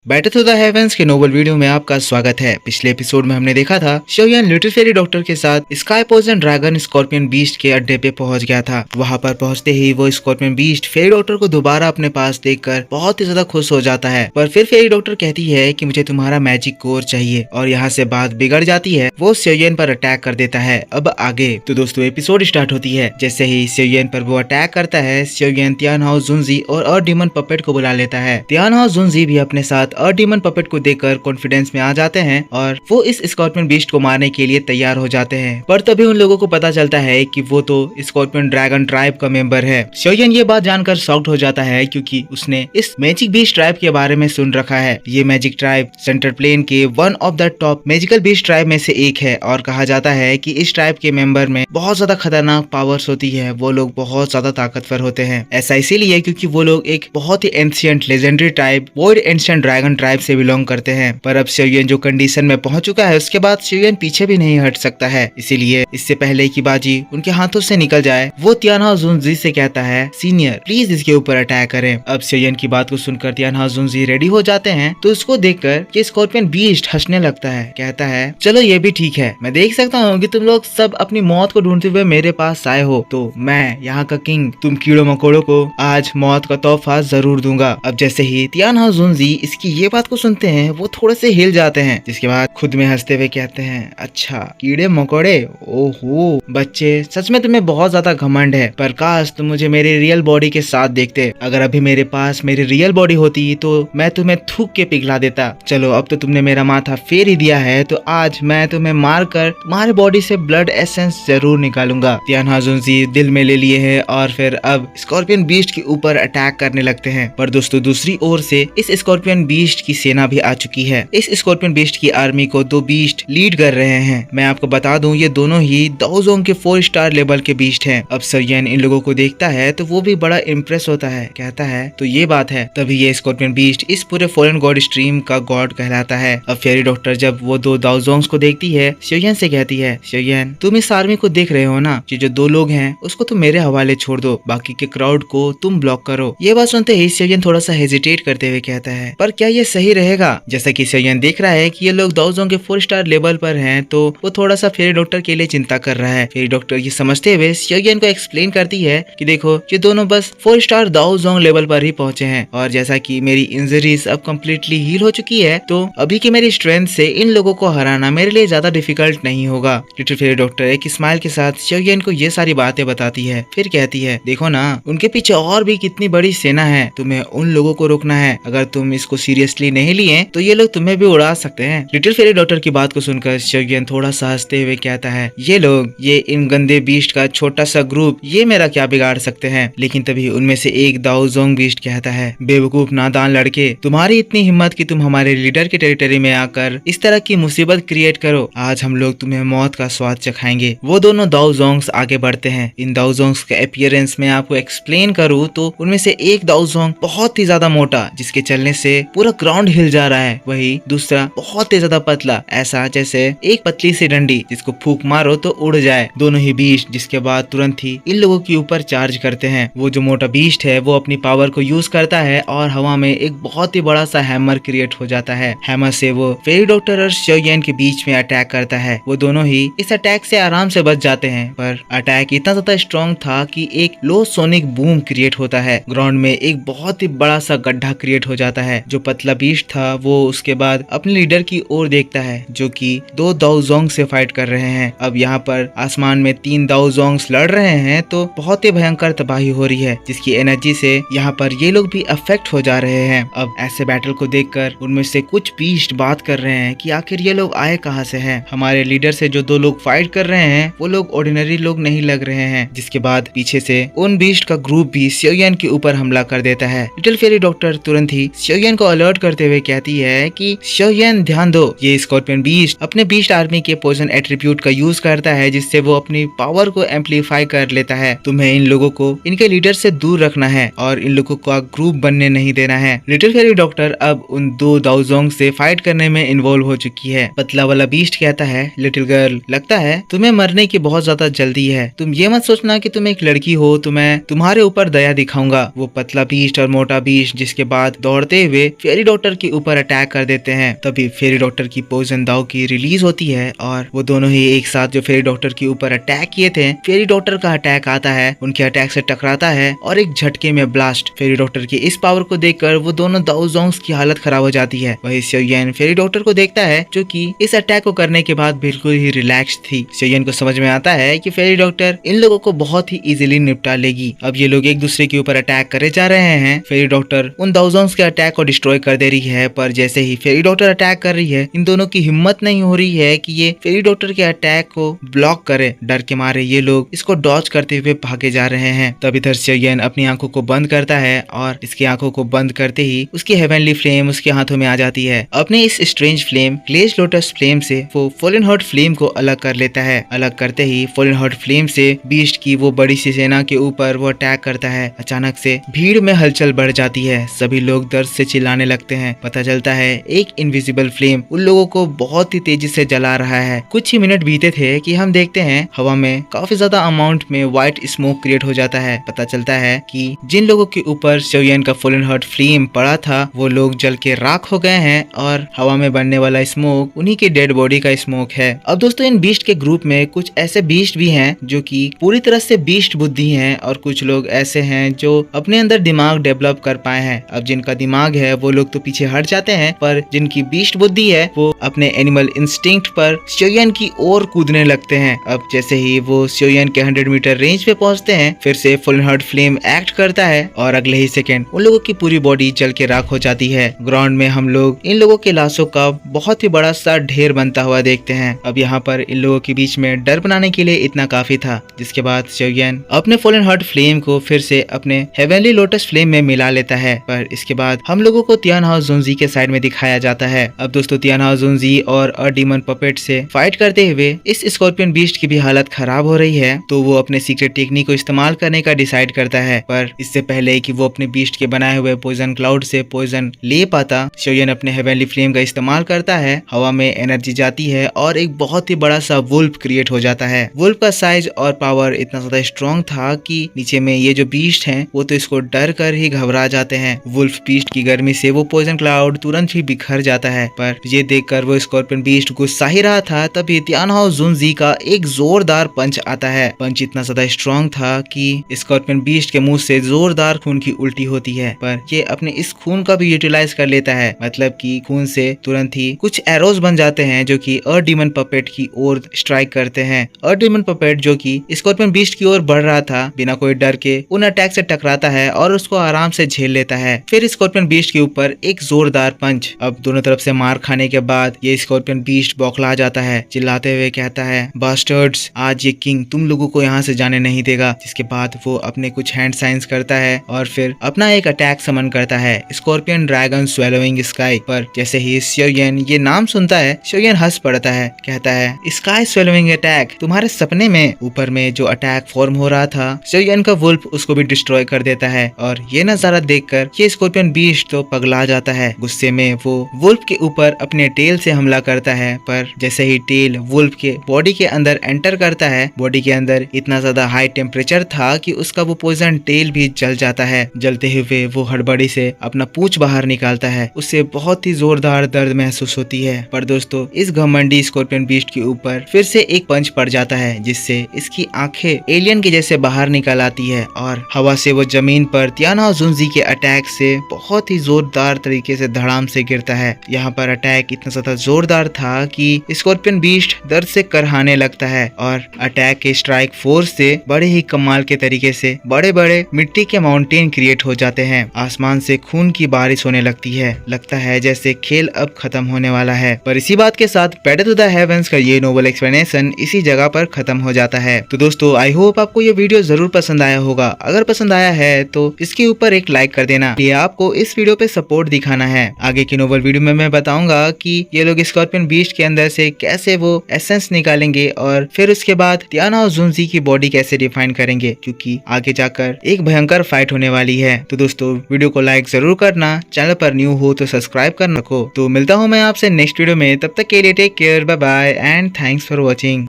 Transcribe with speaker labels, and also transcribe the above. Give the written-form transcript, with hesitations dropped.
Speaker 1: Batter to the heavens के Nobel video में आपका स्वागत है। पिछले एपिसोड में हमने देखा था शोयन लिटिल फेरी डॉक्टर के साथ sky poison dragon scorpion beast के अड्डे पे पहुंच गया था। वहां पर पहुंचते ही वो स्कॉर्पियन बीस्ट फेरी डॉक्टर को दोबारा अपने पास देखकर बहुत ही ज्यादा खुश हो जाता है। पर फिर फेरी डॉक्टर कहती है कि मुझे तुम्हारा मैजिक कोर चाहिए और यहाँ से बात बिगड़ जाती है। वो शोयन पर अटैक कर देता है। अब आगे तो दोस्तों एपिसोड स्टार्ट होती है। जैसे ही शोयन पर वो अटैक करता है, शोयन तियानहाओ जुनजी और डीमन पपेट को बुला लेता है। तियानहाओ जुनजी भी अपने साथ डीमन पपेट को देखकर कॉन्फिडेंस में आ जाते हैं और वो इस स्कॉर्पियन बीस्ट को मारने के लिए तैयार हो जाते हैं। पर तभी उन लोगों को पता चलता है कि वो तो स्कॉर्पियन ड्रैगन ट्राइब का मेंबर है। शोयन ये बात जानकर शॉक्ड हो जाता है क्योंकि उसने इस मैजिक बीस्ट ट्राइब के बारे में सुन रखा है। ये मैजिक ट्राइब सेंट्रल प्लेन के one of the top magical beast tribe में से एक है और कहा जाता है कि इस ट्राइब के मेंबर में बहुत ज्यादा खतरनाक पावर्स होती है। वो लोग बहुत ज्यादा ताकतवर होते हैं। ऐसा इसीलिए क्योंकि वो लोग एक बहुत ही ancient legendary tribe void ancient dragon tribe से बिलोंग करते हैं। पर अब शोयन जो कंडीशन में पहुंच चुका है उसके बाद शोयन पीछे भी नहीं हट सकता है। इसीलिए इससे पहले की बाजी उनके हाथों से निकल जाए, वो तियानहाओ जुनजी से कहता है, सीनियर प्लीज इसके ऊपर अटैक करें। अब शोयन की बात को सुनकर तियानहाओ जुनजी रेडी हो जाते हैं तो उसको देखकर ये स्कॉर्पियन बीस्ट हंसने लगता है। कहता है, चलो ये भी ठीक है, मैं देख सकता हूँ कि तुम लोग सब अपनी मौत को ढूंढते हुए मेरे पास आए हो, तो मैं यहाँ का किंग तुम कीड़ों मकोड़ों को आज मौत का तोहफा जरूर दूंगा। अब जैसे ही तियानहाओ जुनजी इसकी ये बात को सुनते हैं वो थोड़े से हिल जाते हैं, जिसके बाद खुद में हंसते हुए कहते हैं, अच्छा कीड़े मकोड़े, ओहो बच्चे, सच में तुम्हें बहुत ज्यादा घमंड है। पर काश तुम मुझे मेरी रियल बॉडी के साथ देखते। अगर अभी मेरे पास मेरी रियल बॉडी होती तो मैं तुम्हें थूक के पिघला देता। चलो अब तो तुमने मेरा माथा फेर ही दिया है, तो आज मैं तुम्हें मार कर तुम्हारी बॉडी से ब्लड एसेंस जरूर निकालूंगा। तियानहाओ जुनजी दिल में ले लिए है और फिर अब स्कॉर्पियन बीस्ट के ऊपर अटैक करने लगते हैं। पर दोस्तों दूसरी ओर से इस स्कॉर्पियन बीस्ट की सेना भी आ चुकी है। इस स्कॉर्पियन बीस्ट की आर्मी को दो बीस्ट लीड कर रहे हैं। मैं आपको बता दूं ये दोनों ही दाओजोंग के 4 स्टार लेवल के बीस्ट हैं। अब शोयन इन लोगों को देखता है तो वो भी बड़ा इम्प्रेस होता है। कहता है, तो ये बात है। तभी ये स्कॉर्पियन बीस्ट इस पूरे फॉरेन गॉड स्ट्रीम का गॉड कहलाता है। अब फेरी डॉक्टर जब वो दो दाओजोंग्स को देखती है, शोयन से कहती है, शोयन तुम इस आर्मी को देख रहे हो ना, ये जो 2 लोग हैं उसको तुम मेरे हवाले छोड़ दो, बाकी के क्राउड को तुम ब्लॉक करो। ये बात सुनते ही शोयन थोड़ा सा हेजिटेट करते हुए कहता है, पर क्या ये सही रहेगा? जैसा कि शोयन देख रहा है कि ये लोग दाओजोंग के 4 स्टार लेवल पर हैं, तो वो थोड़ा सा फेरी डॉक्टर के लिए चिंता कर रहा है। फेरी डॉक्टर ये समझते हुए शोयन को एक्सप्लेन करती है कि देखो ये दोनों बस 4 स्टार दाओजोंग लेवल पर ही पहुंचे हैं और जैसा कि मेरी इंजरीज अब कम्प्लीटली हील हो चुकी है, तो अभी की मेरी स्ट्रेंथ से इन लोगों को हराना मेरे लिए ज्यादा डिफिकल्ट नहीं होगा। लिटिल फेरी डॉक्टर एक स्माइल के साथ शोयन को ये सारी बातें बताती है। फिर कहती है, देखो ना उनके पीछे और भी कितनी बड़ी सेना है, तुम्हें उन लोगों को रोकना है। अगर तुम इसको सीरियसली नहीं लिए तो ये लोग तुम्हें भी उड़ा सकते हैं। लिटिल फेरी डॉक्टर की बात को सुनकर शोयन थोड़ा सा हंसते हुए कहता है, ये लोग, ये इन गंदे बीस्ट का छोटा सा ग्रुप, ये मेरा क्या बिगाड़ सकते हैं। लेकिन तभी उनमें से एक दाओजोंग बीस्ट कहता है, बेवकूफ नादान लड़के, तुम्हारी इतनी हिम्मत कि तुम हमारे लीडर के टेरिटरी में आकर इस तरह की मुसीबत क्रिएट करो। आज हम लोग तुम्हें मौत का स्वाद चखाएंगे। वो दोनों दाओजोंग्स आगे बढ़ते हैं। इन दाओजोंग्स का अपीयरेंस में आपको एक्सप्लेन करूँ तो उनमें से एक दाओजोंग बहुत ही ज्यादा मोटा, जिसके चलने से पूरा ग्राउंड हिल जा रहा है। वही दूसरा बहुत ही ज्यादा पतला, ऐसा जैसे एक पतली सी डंडी जिसको फूंक मारो तो उड़ जाए। दोनों ही बीस्ट जिसके बाद तुरंत ही इन लोगों के ऊपर चार्ज करते हैं। वो जो मोटा बीस्ट है वो अपनी पावर को यूज करता है और हवा में एक बहुत ही बड़ा सा हैमर क्रिएट हो जाता है। हैमर से वो फेरी डॉक्टर और शोयन के बीच में अटैक करता है। वो दोनों ही इस अटैक से आराम से बच जाते हैं, पर अटैक इतना ज्यादा स्ट्रॉन्ग था कि एक लो सोनिक बूम क्रिएट होता है। ग्राउंड में एक बहुत ही बड़ा सा गड्ढा क्रिएट हो जाता है। जो पतला बीस्ट था वो उसके बाद अपने लीडर की ओर देखता है जो कि 2 दाओजोंग से फाइट कर रहे हैं। अब यहाँ पर आसमान में 3 दाओजोंग्स लड़ रहे हैं तो बहुत ही भयंकर तबाही हो रही है, जिसकी एनर्जी से यहाँ पर ये लोग भी अफेक्ट हो जा रहे हैं। अब ऐसे बैटल को देखकर उनमें से कुछ बीस्ट बात कर रहे हैं कि आखिर ये लोग आए कहाँ से हैं। हमारे लीडर से जो 2 लोग फाइट कर रहे हैं वो लोग ऑर्डिनरी लोग नहीं लग रहे हैं। जिसके बाद पीछे से उन बीस्ट का ग्रुप भी शोयन के ऊपर हमला कर देता है। लिटिल फेरी डॉक्टर तुरंत ही शोयन को अलर्ट करते हुए कहती है कि शोयन ध्यान दो, ये स्कॉर्पियन बीस्ट अपने बीस्ट आर्मी के पोइजन एट्रीब्यूट का यूज करता है, जिससे वो अपनी पावर को एम्पलीफाई कर लेता है। तुम्हें इन लोगों को इनके लीडर से दूर रखना है और इन लोगों का ग्रुप बनने नहीं देना है। लिटिल फेरी डॉक्टर अब उन 2 दाओजोंग से फाइट करने में इन्वॉल्व हो चुकी है। पतला वाला बीस्ट कहता है, लिटिल गर्ल, लगता है तुम्हें मरने की बहुत ज्यादा जल्दी है। तुम ये मत सोचना कि तुम एक लड़की हो तो मैं तुम्हारे ऊपर दया दिखाऊंगा। वो पतला बीस्ट और मोटा बीस्ट जिसके बाद दौड़ते हुए फेरी डॉक्टर के ऊपर अटैक कर देते हैं। तभी फेरी डॉक्टर की पॉइजन दाव की रिलीज होती है और वो दोनों ही एक साथ जो फेरी डॉक्टर के ऊपर अटैक किए थे, फेरी डॉक्टर का अटैक आता है, उनके अटैक से टकराता है और एक झटके में ब्लास्ट। फेरी डॉक्टर की इस पावर को देखकर वो दोनों दाओ जोंग्स की हालत खराब हो जाती है। वही सेओयन फेरी डॉक्टर को देखता है जो कि इस अटैक को करने के बाद बिल्कुल ही रिलैक्स थी। सेओयन को समझ में आता है कि फेरी डॉक्टर इन लोगों को बहुत ही इजीली निपटा लेगी। अब ये लोग एक दूसरे के ऊपर अटैक करे जा रहे हैं। फेरी डॉक्टर उन दाओ जोंग्स के अटैक को डिस्ट्रॉय कर दे रही है, पर जैसे ही फेरी डॉक्टर अटैक कर रही है, इन दोनों की हिम्मत नहीं हो रही है कि ये फेरी डॉक्टर के अटैक को ब्लॉक करे। डर के मारे ये लोग इसको डॉज करते हुए भागे जा रहे हैं। तब इधर सेओयन अपनी आंखों को बंद करता है और इसकी आंखों को बंद करते ही उसकी हेवनली फ्लेम उसके हाथों में आ जाती है। अपने इस strange flame glaze lotus flame से वो फॉलन हार्ट फ्लेम को अलग कर लेता है। अलग करते ही फॉलन हार्ट फ्लेम से बीस्ट की वो बड़ी सी सेना के ऊपर वो अटैक करता है। अचानक से भीड़ में हलचल बढ़ जाती है। सभी लोग दर्द से चिल्लाने लगते हैं। पता चलता है एक इनविजिबल फ्लेम उन लोगों को बहुत ही तेजी से जला रहा है। कुछ ही मिनट बीते थे कि हम देखते हैं हवा में काफी ज्यादा अमाउंट में व्हाइट स्मोक क्रिएट हो जाता है। पता चलता है कि जिन लोगों के ऊपर सेओयन का फॉलन हार्ट फ्लेम पड़ा था वो लोग जल के राख हो गए हैं और हवा में बनने वाला स्मोक उन्हीं की डेड बॉडी का स्मोक है। अब दोस्तों इन बीस्ट के ग्रुप में कुछ ऐसे बीस्ट भी हैं जो कि पूरी तरह से बीस्ट बुद्धि हैं और कुछ लोग ऐसे हैं जो अपने अंदर दिमाग डेवलप कर पाए हैं। अब जिनका दिमाग है वो लोग तो पीछे हट जाते हैं, पर जिनकी बीस्ट बुद्धि है वो अपने एनिमल इंस्टिंक्ट पर सेओयन की ओर कूदने लगते हैं। अब जैसे ही वो सेओयन के 100 मीटर रेंज पे पहुंचते हैं, फिर से फॉलन हार्ट फ्लेम एक्ट करता है और अगले ही सेकेंड उन लोगों की पूरी बॉडी जल के राख हो जाती है। ग्राउंड में हम लोग इन लोगों के लाशों का बहुत ही बड़ा सा ढेर बनता हुआ देखते हैं। अब यहाँ पर इन लोगों के बीच में डर बनाने के लिए इतना काफी था, जिसके बाद सेओयन अपने फॉलन हार्ट फ्लेम को फिर से अपने हेवनली लोटस फ्लेम में मिला लेता है। पर इसके बाद हम लोगों को तियान हाउ जुनजी के साइड में दिखाया जाता है। अब दोस्तों तियान हाउ जुनजी और अ डीमन पपेट से फाइट करते हुए इस स्कॉर्पियन बीस्ट की भी हालत खराब हो रही है, तो वो अपने सीक्रेट टेक्निक को इस्तेमाल करने का डिसाइड करता है। पर इससे पहले कि वो अपने बीस्ट के बनाए हुए पॉइजन क्लाउड से पॉइजन ले पाता, सेओयन अपने हेवनली फ्लेम का इस्तेमाल करता है। हवा में एनर्जी जाती है और एक बहुत ही बड़ा सा वुल्फ क्रिएट हो जाता है। वुल्फ का साइज और पावर इतना ज्यादा स्ट्रॉन्ग था कि नीचे में ये जो बीस्ट हैं वो तो इसको डर कर ही घबरा जाते हैं। वुल्फ बीस्ट की गर्मी से वो पॉइजन क्लाउड तुरंत ही बिखर जाता है। पर ये देखकर वो स्कॉर्पियन बीस्ट गुस्सा ही रहा था, तभी तियान हाउ जुनजी का एक जोरदार पंच आता है। पंच इतना ज्यादा स्ट्रॉन्ग था कि स्कॉर्पियन बीस्ट के मुंह से जोरदार खून की उल्टी होती है, पर ये अपने इस खून का भी यूटिलाइज कर लेता है। मतलब कि खून से तुरंत ही कुछ एरोज बन जाते हैं जो कि अ डीमन पपेट की ओर स्ट्राइक करते हैं। अ डीमन पपेट जो कि स्कॉर्पियन बीस्ट की ओर बढ़ रहा था, बिना कोई डर के उन अटैक से टकराता है और उसको आराम से झेल लेता है। फिर स्कॉर्पियन बीस्ट के ऊपर एक जोरदार पंच। अब दोनों तरफ से मार खाने के बाद ये स्कॉर्पियन बीस्ट बौखला जाता है, चिल्लाते हुए कहता है, बास्टर्ड्स, आज ये किंग तुम लोगों को यहाँ से जाने नहीं देगा। जिसके बाद वो अपने कुछ हैंड साइंस करता है और फिर अपना एक अटैक समन करता है, स्कॉर्पियन ड्रैगन स्वेलोइंग स्काई। पर जैसे ही सेओयन ये नाम सुनता है, सेओयन हंस पड़ता है, कहता है, स्काई स्वेलोइंग अटैक, तुम्हारे सपने में ऊपर में जो अटैक फॉर्म हो रहा था, सेओयन का वुल्फ उसको भी डिस्ट्रॉय कर देता है। और ये नजारा देखकर ये स्कॉर्पियन बीस्ट तो पगला जाता है। गुस्से में वो वुल्फ के ऊपर अपने टेल से हमला करता है, पर जैसे ही टेल वुल्फ के बॉडी के अंदर एंटर करता है, बॉडी के अंदर इतना ज्यादा हाई टेम्परेचर था कि उसका वो पॉइजन टेल भी जल जाता है। जलते हुए वो हड़बड़ी से अपना पूंछ बाहर निकालता है, उससे बहुत ही जोरदार दर्द महसूस होती है। पर दोस्तों इस घमंडी स्कॉर्पियन बीस्ट के ऊपर फिर से एक पंच पड़ जाता है, जिससे इसकी आंखें एलियन के जैसे बाहर निकल आती है और हवा से वो जमीन पर तियान हाउ जुनजी के अटैक से बहुत ही जोरदार तरीके से धड़ाम से गिरता है। यहाँ पर अटैक इतना ज्यादा जोरदार था कि स्कॉर्पियन बीस्ट दर्द से करहाने लगता है और अटैक के स्ट्राइक फोर्स से बड़े ही कमाल के तरीके से बड़े बड़े मिट्टी के माउंटेन क्रिएट हो जाते हैं। आसमान से खून की बारिश होने लगती है, लगता है जैसे खेल अब खत्म होने वाला है। पर इसी बात के साथ बैटल टू द हेवंस का ये नोवेल एक्सप्लेनेशन इसी जगह पर खत्म हो जाता है। तो दोस्तों आई होप आपको ये वीडियो जरूर पसंद आया होगा। अगर पसंद आया है तो इसके ऊपर एक लाइक कर देना। ये आपको इस वीडियो पे सपोर्ट दिखाना है। आगे की नोवेल वीडियो में मैं बताऊंगा कि ये लोग स्कॉर्पियन बीस्ट के अंदर से कैसे वो एसेंस निकालेंगे और फिर उसके बाद तियान हाउ जुनजी की बॉडी कैसे डिफाइन करेंगे, क्योंकि आगे जाकर एक भयंकर फाइट होने वाली है। तो दोस्तों वीडियो को लाइक जरूर करना, चैनल पर न्यू हो तो सब्सक्राइब कर रखो। तो मिलता हूँ मैं आपसे नेक्स्ट वीडियो में, तब तक के लिए take care, bye bye and thanks for watching.